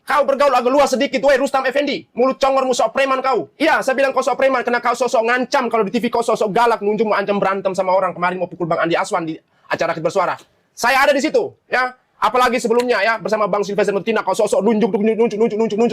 kau bergaul agak luas sedikit, weh Rustam Effendi. Mulut congormu sok preman kau. Iya, saya bilang kau sok preman karena kau sosok ngancam. Kalau di TV kau sosok galak, nunjuk mau ancam berantem sama orang. Kemarin mau pukul Bang Andi Aswan di acara Rakyat Bersuara. Saya ada di situ, ya. Apalagi sebelumnya ya, bersama Bang Sylvester Murtina, kau sosok nunjuk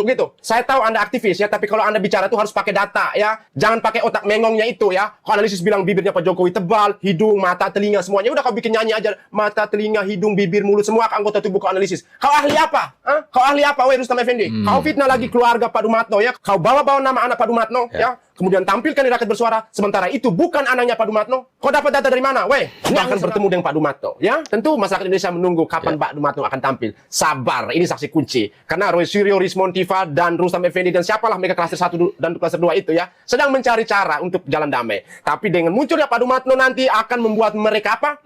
gitu. Saya tahu Anda aktivis ya, tapi kalau Anda bicara tuh harus pakai data ya. Jangan pakai otak mengongnya itu ya. Kalau analisis bilang bibirnya Pak Jokowi tebal, hidung, mata, telinga, semuanya. Udah kau bikin nyanyi aja. Mata, telinga, hidung, bibir, mulut, semua anggota tubuh kau analisis. Kau ahli apa? Hah? Kau ahli apa, weh Rustam Effendi? Kau fitnah lagi keluarga Pak Dumatno ya. Kau bawa-bawa nama anak Pak Dumatno ya. Kemudian tampilkan di Rakyat Bersuara, sementara itu bukan anaknya Pak Dumatno. Kau dapat data dari mana? Weh, nggak akan bertemu dengan Pak Dumatno. Ya, tentu masyarakat Indonesia menunggu kapan Pak Dumatno akan tampil. Sabar, ini saksi kunci. Karena Roy Suryo, Rismontiva, dan Rustam Effendi, dan siapalah mereka klaster 1 dan klaster 2 itu ya, sedang mencari cara untuk jalan damai. Tapi dengan munculnya Pak Dumatno nanti akan membuat mereka apa?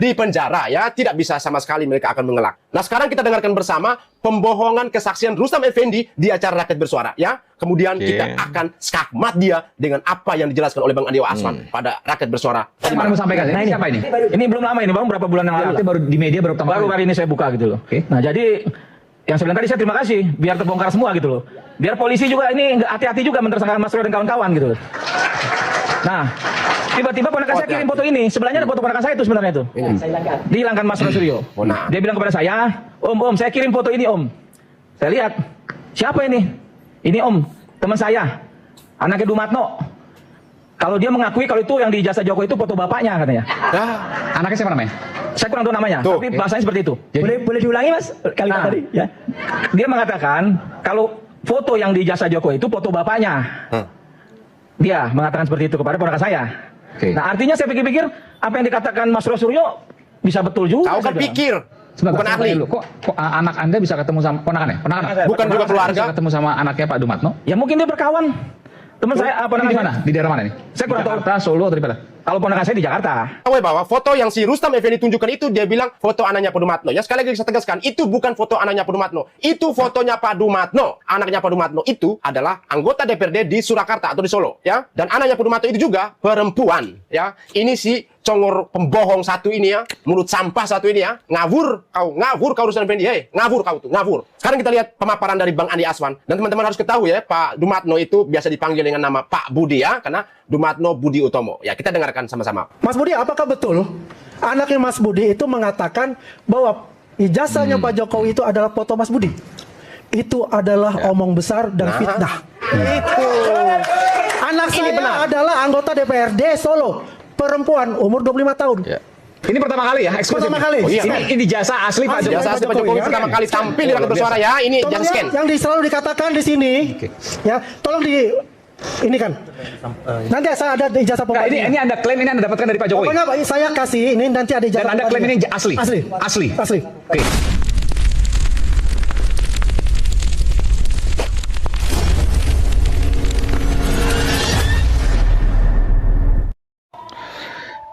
Di penjara ya, tidak bisa sama sekali mereka akan mengelak. Nah sekarang kita dengarkan bersama pembohongan kesaksian Rustam Effendi di acara Rakyat Bersuara ya. Kemudian kita akan skakmat dia dengan apa yang dijelaskan oleh Bang Andi Aswan pada Rakyat Bersuara. Mana mau sampaikan? Nah, ini siapa ini? Ini belum lama, ini baru berapa bulan yang lalu. Baru di media baru hari ini saya buka gitu loh. Nah jadi yang sebenarnya tadi saya terima kasih biar terbongkar semua gitu loh. Biar polisi juga ini hati-hati juga mentersangka Mas Suryo dan kawan-kawan gitu loh. Nah tiba-tiba ponakan saya kirim foto ini. Sebelahnya ada foto ponakan saya itu sebenarnya itu. Dihilangkan Mas Suryo. Dia bilang kepada saya, Om, saya kirim foto ini Om. Saya lihat, siapa ini? Ini Om, teman saya, anaknya Dumatno. Kalau dia mengakui kalau itu yang di ijazah Jokowi itu foto bapaknya katanya. Anaknya siapa namanya? Saya kurang tahu namanya, tapi bahasanya seperti itu. Boleh diulangi Mas kalimat tadi? Ya. Dia mengatakan kalau foto yang di ijazah Jokowi itu foto bapaknya. Dia mengatakan seperti itu kepada ponakan saya. Nah artinya saya pikir-pikir apa yang dikatakan Mas Suryo bisa betul juga. Kau kan pikir, bukan ahli. Kok anak Anda bisa ketemu sama ponakannya? Bukan juga keluarga. Bisa ketemu sama anaknya Pak Dumatno? Ya mungkin dia berkawan. Teman saya apa namanya? Di mana? Di daerah mana nih? Saya kurang tahu. Jakarta, Solo atau di mana? Kalau ponakan saya di Jakarta. Tahu bahwa foto yang si Rustam Effendi tunjukkan itu dia bilang foto anaknya Pak Dumatno. Ya sekali lagi saya tegaskan, itu bukan foto anaknya Pak Dumatno. Itu fotonya Pak Dumatno. Anaknya Pak Dumatno itu adalah anggota DPRD di Surakarta atau di Solo, ya. Dan anaknya Pak Dumatno itu juga perempuan, ya. Ini si congor pembohong satu ini ya, mulut sampah satu ini ya, ngawur kau Rustam Effendi, ngawur kau tuh, ngawur. Sekarang kita lihat pemaparan dari Bang Andi Aswan, dan teman-teman harus ketahui ya, Pak Dumatno itu biasa dipanggil dengan nama Pak Budi ya, karena Dumatno Budi Utomo. Ya, kita dengarkan sama-sama. Mas Budi, apakah betul anaknya Mas Budi itu mengatakan bahwa ijazahnya Pak Jokowi itu adalah foto Mas Budi? Itu adalah omong besar dan fitnah. Itu. Anak saya adalah anggota DPRD Solo, perempuan umur 25 tahun. Ini pertama kali ya? Pertama kali. Ini jasa asli Pak Jokowi. Jasa asli Pak Jokowi pertama kali tampil di Rakyat Bersuara ya. Ini jangan scan. Yang selalu dikatakan di sini, ya, tolong di ini kan. Nanti saya ada ijazah pembanding. Ini Anda klaim ini Anda dapatkan dari Pak Jokowi. Pokoknya saya kasih ini nanti ada ijazah. Dan Anda klaim ini asli. Asli. Oke.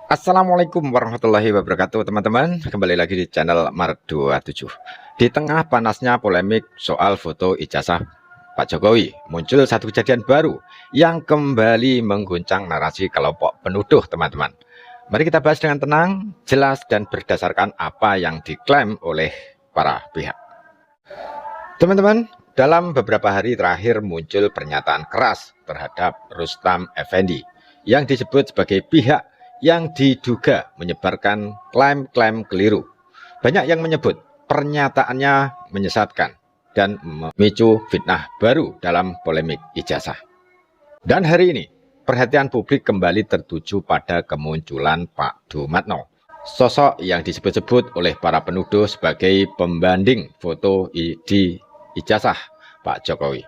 Assalamualaikum warahmatullahi wabarakatuh teman-teman. Kembali lagi di channel Mark 27. Di tengah panasnya polemik soal foto ijazah Pak Jokowi, muncul satu kejadian baru yang kembali mengguncang narasi kelompok penuduh teman-teman. Mari kita bahas dengan tenang, jelas dan berdasarkan apa yang diklaim oleh para pihak. Teman-teman, dalam beberapa hari terakhir muncul pernyataan keras terhadap Rustam Effendi yang disebut sebagai pihak yang diduga menyebarkan klaim-klaim keliru. Banyak yang menyebut pernyataannya menyesatkan dan memicu fitnah baru dalam polemik ijazah. Dan hari ini, perhatian publik kembali tertuju pada kemunculan Pak Dumatno. Sosok yang disebut-sebut oleh para penuduh sebagai pembanding foto di ijazah Pak Jokowi.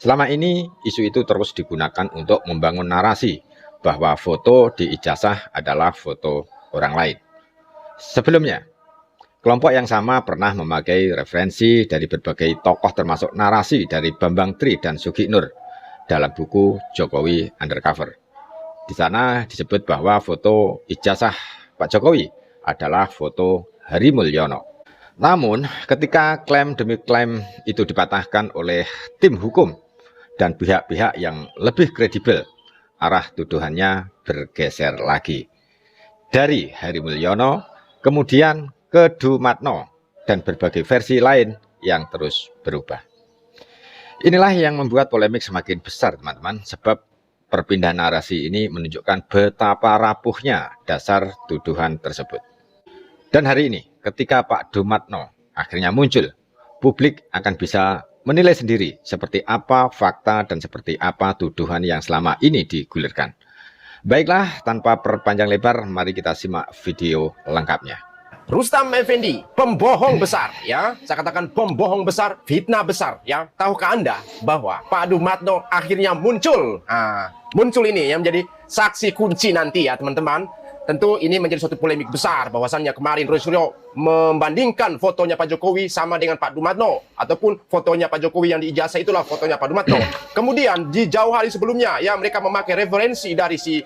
Selama ini, isu itu terus digunakan untuk membangun narasi bahwa foto di ijazah adalah foto orang lain. Sebelumnya, kelompok yang sama pernah memakai referensi dari berbagai tokoh termasuk narasi dari Bambang Tri dan Sugi Nur dalam buku Jokowi Undercover. Di sana disebut bahwa foto ijazah Pak Jokowi adalah foto Hari Mulyono. Namun, ketika klaim demi klaim itu dipatahkan oleh tim hukum dan pihak-pihak yang lebih kredibel, arah tuduhannya bergeser lagi. Dari Hari Mulyono, kemudian ke Dumatno, dan berbagai versi lain yang terus berubah. Inilah yang membuat polemik semakin besar, teman-teman, sebab perpindahan narasi ini menunjukkan betapa rapuhnya dasar tuduhan tersebut. Dan hari ini, ketika Pak Dumatno akhirnya muncul, publik akan bisa menilai sendiri seperti apa fakta dan seperti apa tuduhan yang selama ini digulirkan. Baiklah, tanpa perpanjang lebar, mari kita simak video lengkapnya. Rustam Effendi, pembohong besar, ya. Saya katakan pembohong besar, fitnah besar, ya. Tahukah Anda bahwa Pak Dumatno akhirnya muncul? Muncul ini yang menjadi saksi kunci nanti, ya, teman-teman. Tentu ini menjadi suatu polemik besar bahwasannya kemarin Roy Suryo membandingkan fotonya Pak Jokowi sama dengan Pak Dumatno, ataupun fotonya Pak Jokowi yang diijazah itulah fotonya Pak Dumatno. Kemudian di jauh hari sebelumnya, ya, mereka memakai referensi dari si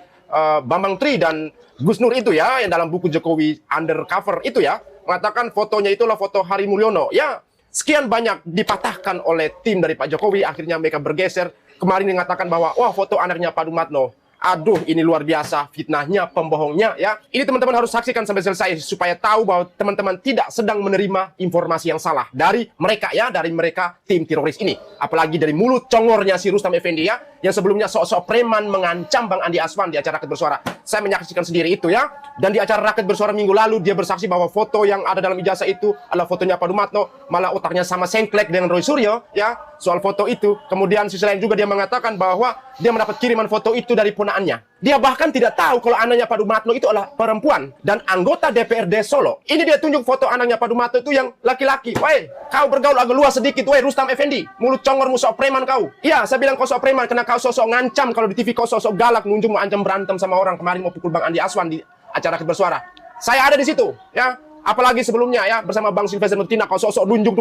Bambang Tri dan Gus Nur itu, ya, yang dalam buku Jokowi Undercover itu, ya, mengatakan fotonya itulah foto Hari Mulyono. Ya, sekian banyak dipatahkan oleh tim dari Pak Jokowi, akhirnya mereka bergeser. Kemarin mengatakan bahwa wah, foto anaknya Pak Dumatno. Aduh, ini luar biasa fitnahnya, pembohongnya, ya. Ini teman-teman harus saksikan sampai selesai supaya tahu bahwa teman-teman tidak sedang menerima informasi yang salah dari mereka, ya, dari mereka tim teroris ini. Apalagi dari mulut congornya si Rustam Effendi, ya, yang sebelumnya sok-sok preman mengancam Bang Andi Aswan di acara Rakyat Bersuara. Saya menyaksikan sendiri itu, ya. Dan di acara Rakyat Bersuara minggu lalu dia bersaksi bahwa foto yang ada dalam ijazah itu adalah fotonya Pak Dumatno, malah otaknya sama sengklek dengan Roy Suryo, ya, soal foto itu. Kemudian sisi lain juga dia mengatakan bahwa dia mendapat kiriman foto itu dari ponaannya. Dia bahkan tidak tahu kalau anaknya Pak Dumatno itu adalah perempuan dan anggota DPRD Solo. Ini dia tunjuk foto anaknya Pak Dumatno itu yang laki-laki. Woi, kau bergaul agak luas sedikit, woi Rustam Effendi. Mulut congormu sok preman kau. Iya, saya bilang kau sok preman karena kau sosok ngancam, kalau di TV kau sosok galak, nunjuk mau ancam berantem sama orang. Kemarin mau pukul Bang Andi Aswan di acara Rakyat Bersuara. Saya ada di situ, ya. Apalagi sebelumnya, ya, bersama Bang Sylvester Mutina, kau sosok nunjuk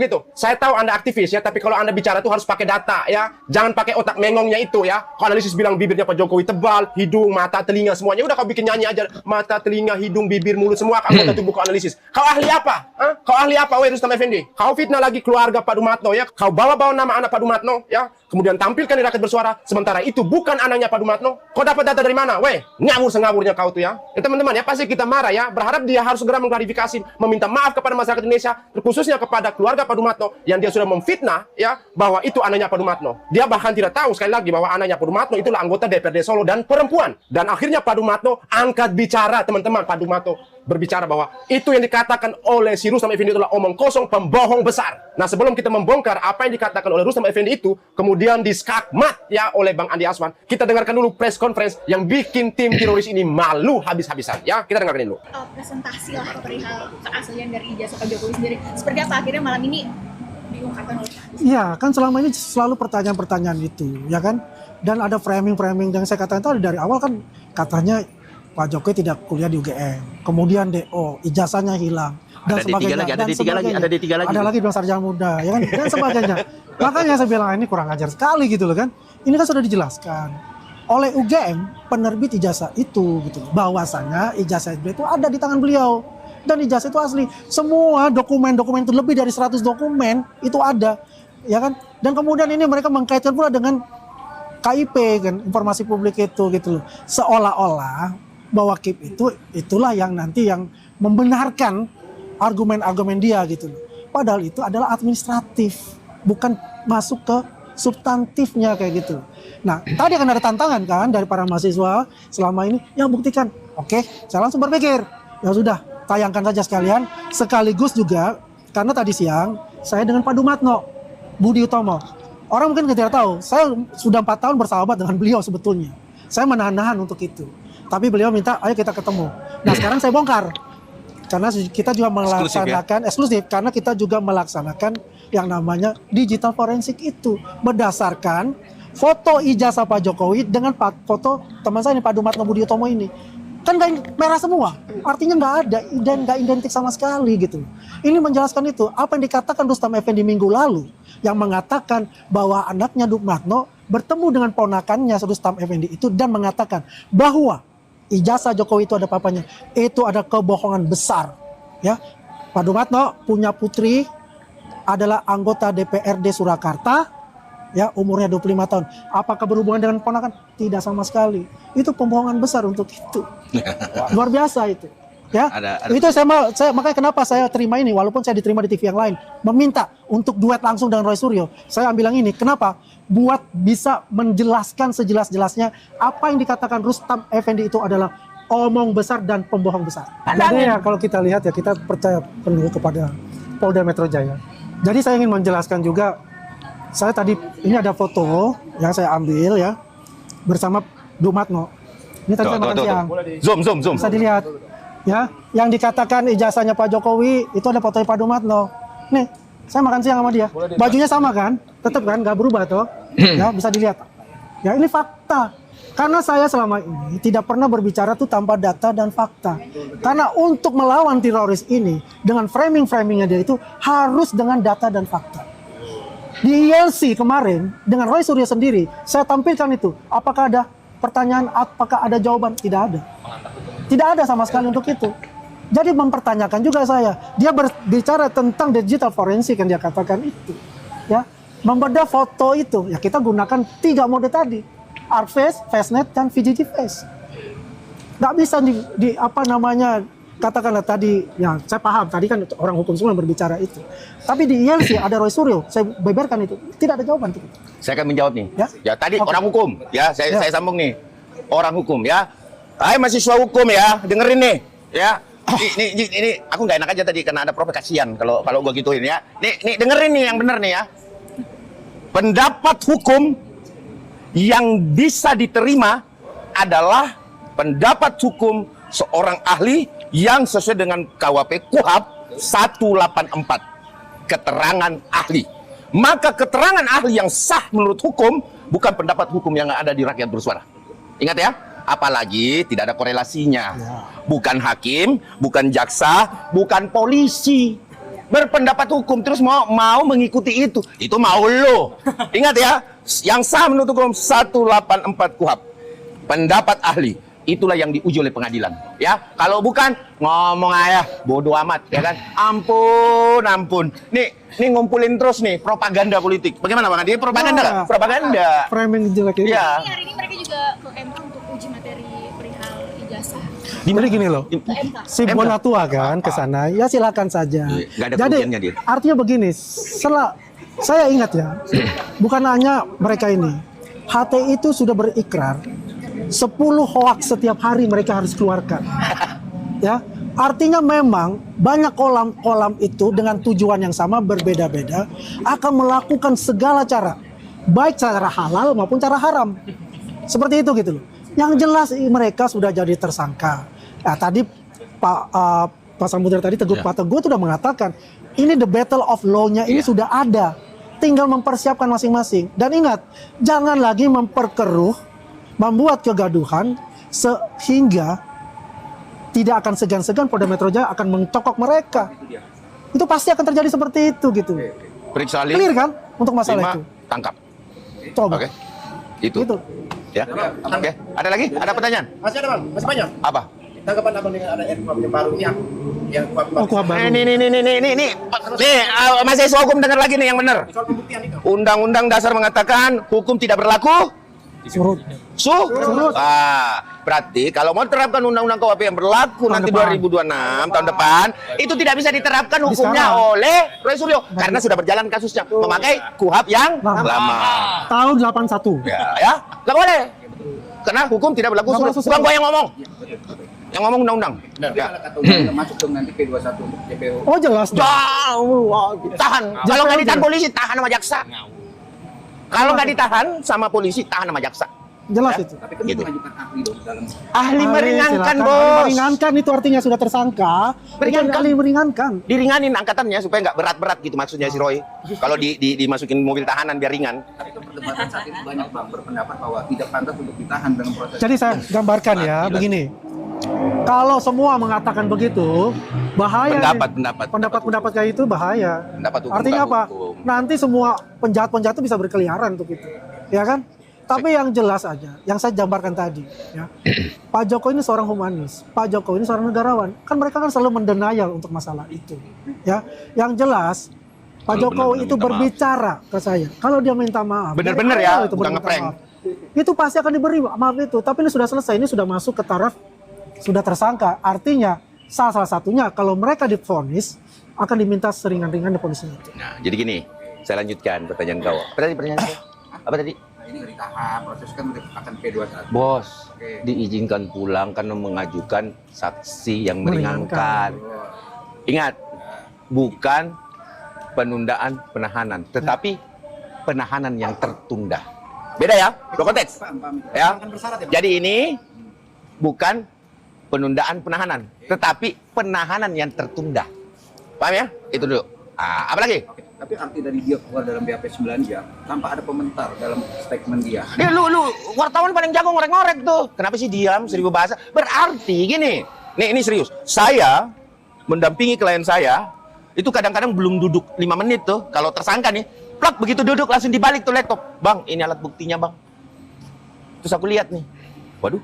gitu. Saya tahu Anda aktivis, ya, tapi kalau Anda bicara tuh harus pakai data, ya. Jangan pakai otak mengongnya itu, ya. Kalau analisis bilang bibirnya Pak Jokowi tebal, hidung, mata, telinga, semuanya. Udah kau bikin nyanyi aja. Mata, telinga, hidung, bibir, mulut, semua anggota tubuh kau analisis. Kau ahli apa? Kau ahli apa, weh Rustam Effendi? Kau fitnah lagi keluarga Pak Dumatno, ya. Kau bawa-bawa nama anak Pak Dumatno, ya. Kemudian tampilkan di Rakyat Bersuara. Sementara itu bukan anaknya Pak Dumatno. Kau dapat data dari mana? Weh, ngawur-sengawurnya kau tuh, ya. Ya, teman-teman, ya, pasti kita marah, ya. Berharap dia harus segera mengklarifikasi, meminta maaf kepada masyarakat Indonesia, terkhususnya kepada keluarga Pak Dumatno yang dia sudah memfitnah, ya, bahwa itu anaknya Pak Dumatno. Dia bahkan tidak tahu sekali lagi bahwa anaknya Pak Dumatno itulah anggota DPRD Solo dan perempuan. Dan akhirnya Pak Dumatno angkat bicara, teman-teman. Pak Dumatno berbicara bahwa itu yang dikatakan oleh si Rustam Effendi itulah omong kosong, pembohong besar. Nah, sebelum kita membongkar apa yang dikatakan oleh Rustam Effendi itu, kemudian diskakmat, ya, oleh Bang Andi Aswan, kita dengarkan dulu press conference yang bikin tim teroris ini malu habis-habisan, ya. Kita dengarkan dulu. Presentasi lah perihal keaslian dari ijazah Pak Jokowi sendiri. Seperti apa akhirnya malam ini diungkapkan oleh Pak? Iya, kan selama ini selalu pertanyaan-pertanyaan itu, ya kan? Dan ada framing-framing yang saya katakan tadi dari awal kan, katanya Pak Jokowi tidak kuliah di UGM, kemudian DO, ijazahnya hilang, dan sebagainya. Ada lagi dua sarjana muda, ya kan, dan sebagainya. Makanya saya bilang ini kurang ajar sekali gitu loh kan. Ini kan sudah dijelaskan oleh UGM penerbit ijazah itu gitu, bahwasanya ijazah itu ada di tangan beliau dan ijazah itu asli. Semua dokumen-dokumen itu lebih dari 100 dokumen itu ada, ya kan. Dan kemudian ini mereka mengkaitkan pula dengan KIP kan, informasi publik itu gitu loh, seolah-olah bahwa KIP itulah yang nanti yang membenarkan argumen-argumen dia gitu loh. Padahal itu adalah administratif, bukan masuk ke substantifnya kayak gitu. Nah, tadi akan ada tantangan kan dari para mahasiswa selama ini yang buktikan. Oke, saya langsung berpikir, ya sudah, tayangkan saja sekalian. Sekaligus juga karena tadi siang saya dengan Pak Dumatno, Budi Utomo. Orang mungkin tidak tahu, saya sudah 4 tahun bersahabat dengan beliau sebetulnya. Saya menahan-nahan untuk itu. Tapi beliau minta, ayo kita ketemu. Nah, sekarang saya bongkar. Karena kita juga melaksanakan eksklusif, karena kita juga melaksanakan yang namanya digital forensik itu berdasarkan foto ijazah Pak Jokowi dengan foto teman saya ini Pak Dumatno Budi Utomo ini. Kan nggak merah semua, artinya nggak ada dan nggak identik sama sekali gitu. Ini menjelaskan itu apa yang dikatakan Rustam Effendi minggu lalu yang mengatakan bahwa anaknya Dumatno bertemu dengan ponakannya Rustam Effendi itu dan mengatakan bahwa ijazah Jokowi itu ada papanya. Itu ada kebohongan besar, ya. Pak Dumatno punya putri adalah anggota DPRD Surakarta, ya, umurnya 25 tahun. Apakah berhubungan dengan ponakan? Tidak sama sekali. Itu pembohongan besar untuk itu. Luar biasa itu. Ya, itu saya makanya kenapa saya terima ini, walaupun saya diterima di TV yang lain, meminta untuk duet langsung dengan Roy Suryo. Saya bilang ini, kenapa? Buat bisa menjelaskan sejelas-jelasnya apa yang dikatakan Rustam Effendi itu adalah omong besar dan pembohong besar. Jadi ya kalau kita lihat ya, kita percaya penuh kepada Polda Metro Jaya. Jadi saya ingin menjelaskan juga, saya tadi ini ada foto yang saya ambil ya bersama Dumatno. Ini tadi saya makan siang. Zoom. Bisa dilihat. Ya, yang dikatakan ijazahnya Pak Jokowi itu ada fotonya Pak Dumatno. Nih, saya makan siang sama dia. Bajunya sama kan? Tetap kan, nggak berubah toh. Ya, bisa dilihat. Ya, ini fakta. Karena saya selama ini tidak pernah berbicara tuh tanpa data dan fakta. Karena untuk melawan teroris ini dengan framing-framingnya dia itu harus dengan data dan fakta. Di ILC kemarin dengan Roy Suryo sendiri, saya tampilkan itu. Apakah ada pertanyaan? Apakah ada jawaban? Tidak ada. Tidak ada sama sekali untuk itu. Jadi mempertanyakan juga saya. Dia berbicara tentang digital forensik yang dia katakan itu. Ya, membedah foto itu. Ya kita gunakan 3 mode tadi. ArcFace, FaceNet, dan VGG Face. Nggak bisa katakanlah tadi, ya saya paham, tadi kan orang hukum semua yang berbicara itu. Tapi di ILC ada Roy Suryo, saya beberkan itu. Tidak ada jawaban. Saya akan menjawab nih. Ya, Tadi Oke. orang hukum. Ya, saya sambung nih. Orang hukum ya. Hai mahasiswa hukum ya, dengerin nih. Ya. Ini aku nggak enak aja tadi karena ada provokasian kalau gua gituin ya. Nih dengerin nih yang benar nih ya. Pendapat hukum yang bisa diterima adalah pendapat hukum seorang ahli yang sesuai dengan KUHP KUHAP 184. Keterangan ahli. Maka keterangan ahli yang sah menurut hukum bukan pendapat hukum yang ada di rakyat bersuara. Ingat ya, apalagi tidak ada korelasinya. Bukan hakim, bukan jaksa, bukan polisi. Berpendapat hukum terus mau mengikuti itu mau lo. Ingat ya, yang sah menurut hukum 184 KUHAP. Pendapat ahli. Itulah yang diuji oleh pengadilan, ya. Kalau bukan ngomong aja, bodoh amat, ya kan? Ampun. Nih ngumpulin terus nih propaganda politik. Bagaimana Bang Adi? Propaganda nggak? Propaganda. Framing jelek ini. Iya. Ini hari ini mereka juga ke MK untuk uji materi perihal ijazah. Jadi gini loh, Ke MK. si Bonatua kan ke sana, ya silakan saja. Nggak ada Jadi kerugiannya dia. artinya begini, saya ingat ya, bukan hanya mereka ini, HTI itu sudah berikrar 10 hoaks setiap hari mereka harus keluarkan. Ya, artinya memang banyak kolam-kolam itu dengan tujuan yang sama berbeda-beda akan melakukan segala cara, baik cara halal maupun cara haram. Seperti itu gitu loh. Yang jelas mereka sudah jadi tersangka. Nah, tadi Pak Samudra tadi Pak Teguh sudah mengatakan ini the battle of law-nya ini sudah ada. Tinggal mempersiapkan masing-masing. Dan ingat, jangan lagi memperkeruh, membuat kegaduhan sehingga tidak akan segan-segan Polda Metro Jaya akan mencokok mereka. Itu pasti akan terjadi seperti itu gitu. Periksa ahli. Clear kan untuk masalah 5, itu. tangkap. Coba. Oke. Itu. Gitu. Ya. Oke. Ada lagi? Ada pertanyaan? Masih ada Bang, masih banyak. Apa? Tanggapan Abang dengan ada RKUHP yang baru yang Oh, kuah baru. Nih, mahasiswa hukum dengar lagi nih yang benar. soal pembuktian itu. Undang-undang dasar mengatakan hukum tidak berlaku Surut. surut. Berarti kalau mau terapkan undang-undang KUHP yang berlaku nanti depan. 2026 tahun depan, itu tidak bisa diterapkan hukumnya sekarang. oleh Roy Suryo karena sudah berjalan kasusnya memakai KUHP yang lama. Tahun 81. Ya, nggak boleh. Karena hukum tidak berlaku surut. Bukan gua yang ngomong. Yang ngomong undang-undang. Ya. Kata undang masuk dong nanti P21 untuk JPO. Oh jelas dong. Tahan. Kalau nggak ditahan polisi, tahan sama jaksa. Kalau nggak ditahan sama polisi, tahan sama jaksa. Jelas itu. Tapi kan Gitu. mengajukan ahli dong dalam Ahli meringankan, silakan. bos. Meringankan itu artinya sudah tersangka. Meringankan. Itu ahli meringankan. Diringanin angkatannya supaya nggak berat-berat gitu maksudnya si Roy. Kalau dimasukin mobil tahanan biar ringan. tapi kan perdebatan saat ini banyak Bang berpendapat bahwa tidak pantas untuk ditahan dalam proses. Jadi saya gambarkan ya, begini. Kalau semua mengatakan begitu, bahaya. Pendapat kayak itu bahaya. Pendapat hukum, Artinya bukan apa? hukum. Nanti semua penjahat-penjahat itu bisa berkeliaran untuk itu, ya kan? Tapi yang jelas aja, yang saya gambarkan tadi, ya. Pak Jokowi ini seorang humanis, Pak Jokowi ini seorang negarawan. Kan mereka kan selalu mendenial untuk masalah itu, ya. Yang jelas, Pak Kalau Jokowi benar-benar itu minta berbicara ke saya. Kalau dia minta maaf, Bener-bener dari ya, awal itu bukan berminta ngeprank. maaf. Itu pasti akan diberi maaf itu. Tapi ini sudah selesai, ini sudah masuk ke taraf sudah tersangka. Artinya salah satunya kalau mereka divonis akan diminta seringan-ringannya ponisnya itu. Nah, jadi gini, saya lanjutkan pertanyaan kau. Apa tadi pertanyaan saya? Apa tadi? Nah, ini nggak ditahan, proses kan akan P21. Bos, Oke. diizinkan pulang karena mengajukan saksi yang meringankan. Ingat, bukan penundaan penahanan, tetapi penahanan yang tertunda. Beda ya, dua konteks. Paham. Ya. Kan bersyarat ya, Pak? Jadi ini bukan penundaan penahanan, tetapi penahanan yang tertunda. Paham ya? Itu dulu. Apa lagi? Oke. Tapi arti dari dia keluar dalam BAP 9 jam tanpa ada komentar dalam statement dia. Lu wartawan paling jago ngorek-ngorek tuh. Kenapa sih diam 1000 bahasa? Berarti gini. Nih ini serius. Saya mendampingi klien saya itu kadang-kadang belum duduk 5 menit tuh. Kalau tersangka nih, plak begitu duduk langsung dibalik tuh laptop. Bang, ini alat buktinya, Bang. Terus aku lihat nih. Waduh.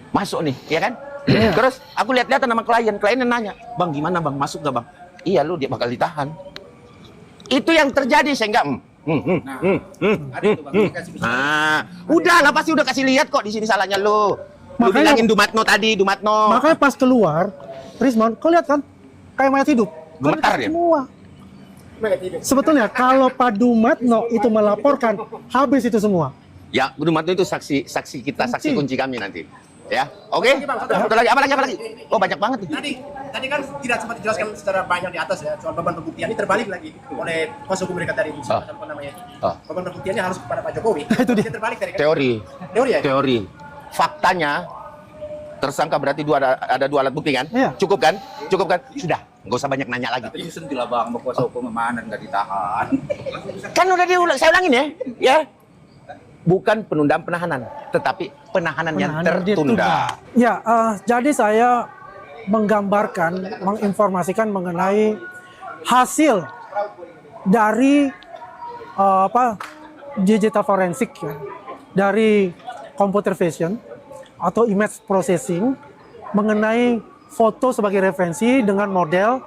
Masuk nih, ya kan? Terus aku lihat-lihat nama kliennya nanya, "Bang, gimana, Bang? Masuk gak, Bang?" Iya, lu dia bakal ditahan. Itu yang terjadi sehingga Ada itu, Bang, dikasih bisa. udahlah pasti udah kasih lihat kok di sini salahnya lu. Lu Makanya- bilangin Dumatno tadi, Dumatno. Makanya pas keluar, Rismon, kau lihat kan kayak mayat hidup. Kau Gemetar lihat dia. semua. Sebetulnya kalau Pak Dumatno itu melaporkan, habis itu semua. Ya, Dumatno itu saksi kita, saksi Kunci. kunci kami nanti. Ya, oke? Satu lagi, apa lagi? Oh, banyak banget nih. Tadi kan tidak sempat dijelaskan secara banyak di atas ya soal beban pembuktian ini terbalik lagi oleh kuasa hukum mereka tadi apa namanya itu. Beban pembuktiannya harus kepada Pak Jokowi. Itu dia. Terbalik tadi kan? Teori. ya? Teori. Faktanya tersangka berarti ada 2 alat bukti kan? Iya. Cukup kan? Sudah, nggak usah banyak nanya lagi. Tapi sentilah Bang, kuasa hukum mana nggak ditahan. Kan udah saya ulangin ya. Ya. Bukan penundaan penahanan, tetapi penahanan yang Penahanan tertunda. Ya, jadi saya menggambarkan, menginformasikan mengenai hasil dari digital forensik ya, dari computer vision atau image processing mengenai foto sebagai referensi dengan model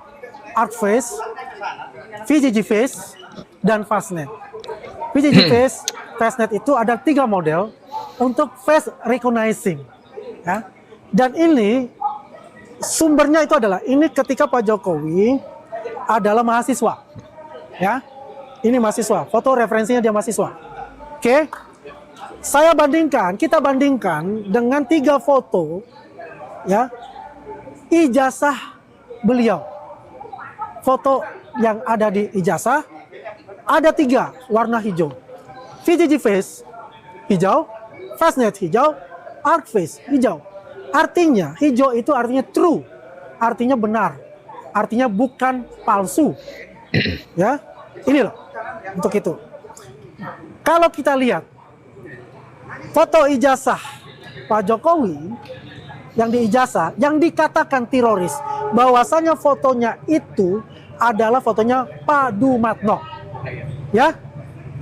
ArcFace, VGG Face, dan Fastnet. VGG Face, Fastnet itu ada 3 model untuk face recognizing, ya. Dan ini sumbernya itu adalah ini ketika Pak Jokowi adalah mahasiswa, ya. Ini mahasiswa, foto referensinya dia mahasiswa. Oke, kita bandingkan dengan 3 foto, ya, ijazah beliau. Foto yang ada di ijazah ada 3 warna hijau. VGG Face hijau, Fastnet hijau, ArcFace hijau. Artinya hijau itu artinya true, artinya benar, artinya bukan palsu. Ya, ini loh untuk itu. Kalau kita lihat foto ijazah Pak Jokowi yang di ijazah, yang dikatakan teroris, bahwasanya fotonya itu adalah fotonya Pak Dumatno. Ya,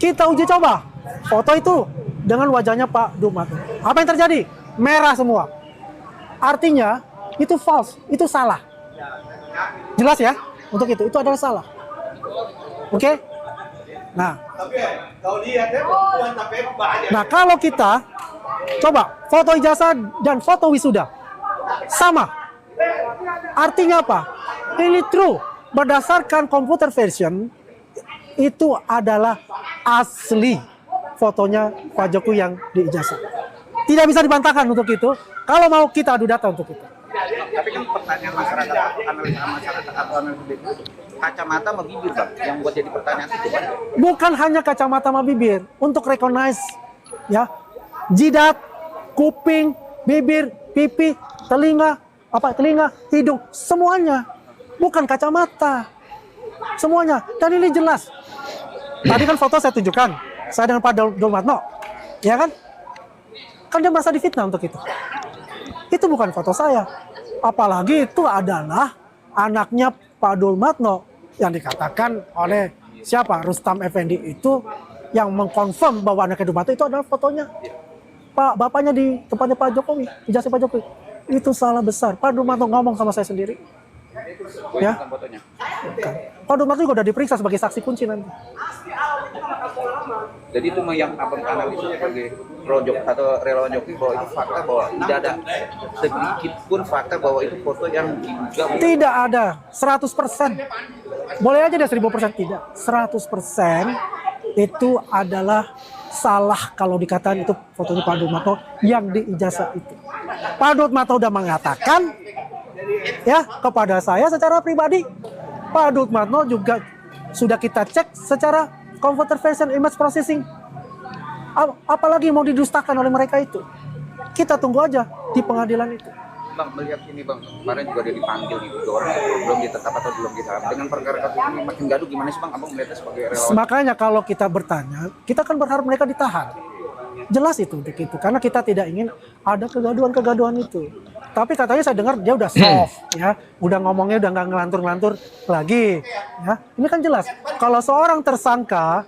kita uji coba foto itu dengan wajahnya Pak Dumatno. Apa yang terjadi? Merah semua. Artinya itu false, itu salah. Jelas ya? Untuk itu adalah salah. Oke? Nah, kalau kita coba foto ijazah dan foto wisuda sama. Artinya apa? Ini true. Berdasarkan computer version itu adalah asli fotonya Pak Jokowi yang di ijazah. Tidak bisa dibantahkan untuk itu. Kalau mau kita adu data untuk itu. Tapi kan pertanyaan masyarakat, analisa masyarakat atau analisa kacamata sama bibir Bang, yang buat jadi pertanyaan itu kan. Bukan hanya kacamata sama bibir, untuk recognize ya, jidat, kuping, bibir, pipi, telinga, hidung, semuanya. Bukan kacamata. Semuanya. Dan ini jelas. Tadi kan foto saya tunjukkan. Saya dengan Pak Dumatno. Ya kan? Kan dia merasa difitnah untuk itu. Itu bukan foto saya. Apalagi itu adalah anaknya Pak Dumatno yang dikatakan oleh siapa? Rustam Effendi itu yang mengkonfirm bahwa anaknya Dumatno itu adalah fotonya bapaknya di tempatnya Pak Jokowi, ijazah Pak Jokowi. Itu salah besar. Pak Dumatno ngomong sama saya sendiri. Ya. Bukan. Pak Dumatno juga udah diperiksa sebagai saksi kunci nanti. Jadi itu yang abang analisa sebagai projok atau relawan Jokowi bahwa itu fakta, bahwa tidak ada sedikit pun fakta bahwa itu foto yang diduga. Tidak ada 100%. Boleh aja deh 1000% tidak. 100% itu adalah salah kalau dikatakan itu fotonya Pak Dutmatno yang diijazah itu. Pak Dutmatno udah mengatakan ya kepada saya secara pribadi. Pak Dutmatno juga sudah kita cek secara computer vision image processing. Apalagi mau didustakan oleh mereka itu. Kita tunggu aja di pengadilan itu. Bang, melihat ini bang, kemarin juga dia dipanggil gitu, orang belum ditetap atau belum ditetap. Dengan perkara kasus ini makin gaduh, gimana sih bang, abang melihatnya sebagai relawan? Makanya kalau kita bertanya, kita kan berharap mereka ditahan. Jelas itu untuk itu, karena kita tidak ingin ada kegaduhan-kegaduhan itu. Tapi katanya saya dengar dia udah soft, ya, udah ngomongnya udah nggak ngelantur-ngelantur lagi, ya. Ini kan jelas. Kalau seorang tersangka,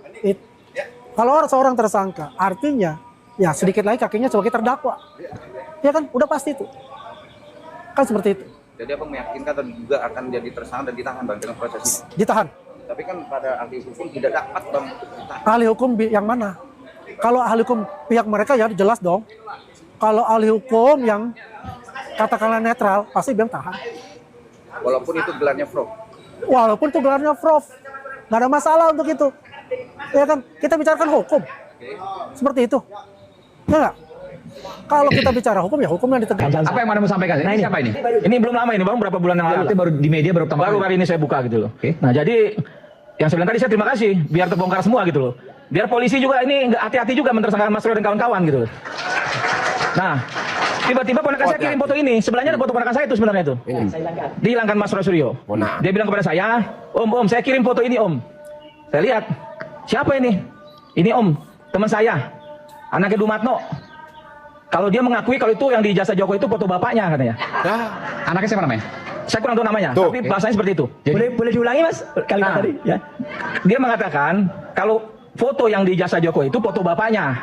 seorang tersangka, artinya ya sedikit lagi kakinya sebagai terdakwa, ya kan, udah pasti itu. Kan seperti itu. Jadi abang meyakinkan atau juga akan jadi tersangka dan ditahan bang dengan proses ini? Ditahan. Tapi kan pada ahli hukum tidak dapat bang ditahan. Ahli hukum yang mana? Kalau ahli hukum pihak mereka ya jelas dong. Kalau ahli hukum yang katakanlah netral, pasti bilang tahan. Walaupun itu gelarnya fraud. Walaupun itu gelarnya prof, nggak ada masalah untuk itu. Ya kan, kita bicarakan hukum. Seperti itu. Ya nggak? Kalau kita bicara hukum, ya hukum yang ditegakkan. Apa yang mau sampaikan? Nah, ini siapa ini? Ini belum lama ini, berapa bulan yang lalu. Baru di media baru hari ini saya buka gitu loh. Nah, jadi yang saya bilang tadi saya terima kasih biar terbongkar semua gitu loh. Biar polisi juga ini nggak hati-hati juga mentersangkakan Mas Rio dan kawan-kawan gitu loh. Nah, tiba-tiba ponakan saya kirim foto ini. Sebelahnya ada foto ponakan saya itu sebenarnya itu. Dihilangkan Mas Suryo. Dia bilang kepada saya, Om, saya kirim foto ini Om. Saya lihat, siapa ini? Ini Om, teman saya, anaknya Dutmatno. Kalau dia mengakui kalau itu yang di ijazah Jokowi itu foto bapaknya katanya. Anaknya siapa namanya? Saya kurang tahu namanya, tapi bahasanya seperti itu. Jadi, boleh diulangi Mas kalimat tadi ya. Dia mengatakan kalau foto yang di ijazah Jokowi itu foto bapaknya.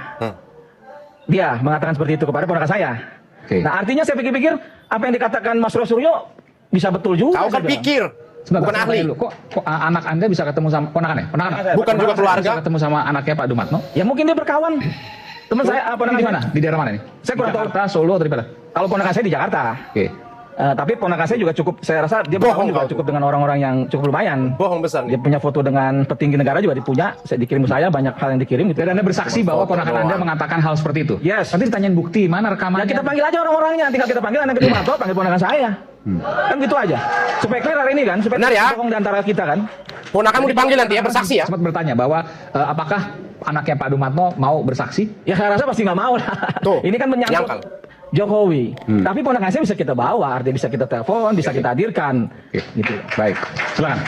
Dia mengatakan seperti itu kepada ponakan saya. Nah, artinya saya pikir-pikir apa yang dikatakan Mas Suryo bisa betul juga. Kau kan pikir, bukan ahli. Kok anak Anda bisa ketemu sama ponakannya? Bukan juga keluarga. Bisa ketemu sama anaknya Pak Dutmatno? Ya mungkin dia berkawan. Teman saya Di mana? Di daerah mana ini? Saya kurang tahu. Jakarta, Solo atau di mana? Kalau ponakan saya di Jakarta. Tapi ponakan saya juga cukup, saya rasa dia berkawan juga cukup dengan orang-orang yang cukup lumayan. Bohong besar. Dia punya foto dengan petinggi negara juga dipunya. Saya dikirim saya banyak hal yang dikirim gitu. Dan Anda bersaksi bahwa ponakan Anda mengatakan hal seperti itu? Yes. Nanti ditanyain bukti, mana rekamannya? Ya kita panggil aja orang-orangnya, tinggal kita panggil anak Dutmatno, panggil ponakan saya. Kan gitu aja. Supaya clear hari ini kan, supaya benar ya? bohong di antara kita kan. Ponakanmu dipanggil nanti ya, bersaksi ya. Sempat bertanya bahwa apakah anaknya Pak Dutmatno mau bersaksi? Ya saya rasa pasti nggak mau lah. Tuh, ini kan menyangkut nyangkal. Jokowi. Tapi ponakan saya bisa kita bawa, artinya bisa kita telepon, bisa kita hadirkan. Gitu. Baik, silakan.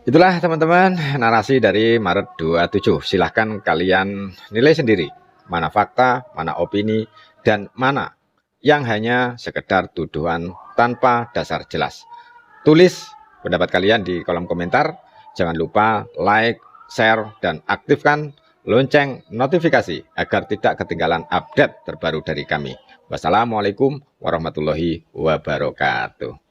Itulah teman-teman narasi dari Maret 27. Silahkan kalian nilai sendiri mana fakta, mana opini, dan mana yang hanya sekedar tuduhan tanpa dasar jelas. Tulis pendapat kalian di kolom komentar. Jangan lupa like, share, dan aktifkan lonceng notifikasi agar tidak ketinggalan update terbaru dari kami. Wassalamualaikum warahmatullahi wabarakatuh.